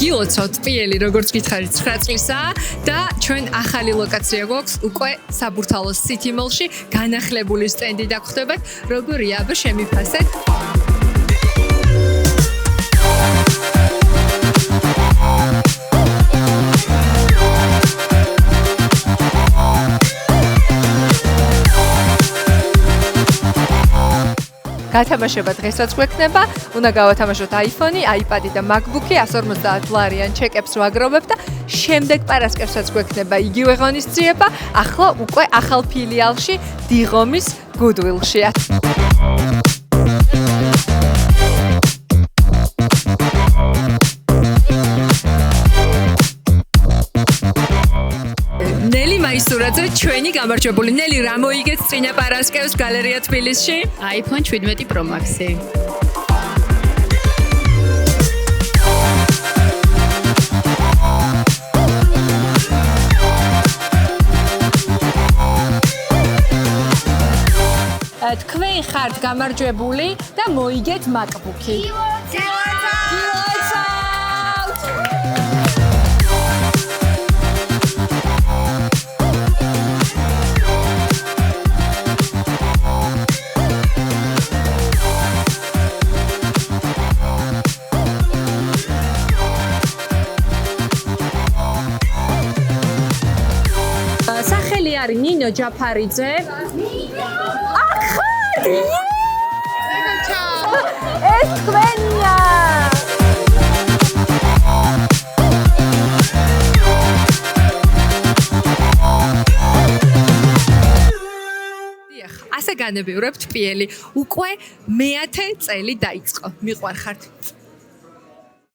გილოცავთ ტყიელი, როგორც გითხარით, 9 წლისაა და ჩვენ ახალი ლოკაცია გვაქვს უკვე საბურთალოს City Mall-ში, განახლებული სტენდი დაგხვდებათ, როგორია აბა შემიფასეთ. გათამაშება დღესაც გვექნება, უნდა გავათამაშოთ iPhone-ი, iPad-ი და MacBook-ი, 150 ლარიან ჩეკებს ვაგროვებ და შემდეგ პარასკევსაც გვექნება იგივე ღონისძიება, ახლა უკვე ახალ ფილიალში, დიღომის Goodwill-ში. ნელი მაისურაძე, ჩვენი გამარჯვებული. ნელი, რა მოიგეთ წინა პარასკევს გალერეა თბილისში? iPhone 17 Pro Max-ი. თქვენ ხართ გამარჯვებული და მოიგეთ MacBook-ი. სახელი არის ნინო ჯაფარიძე. ახალ ეს თქვენია. ასე განებივრებთ პიელი. უკვე მე-10 წელი დაიწყო. მიყვარხართ.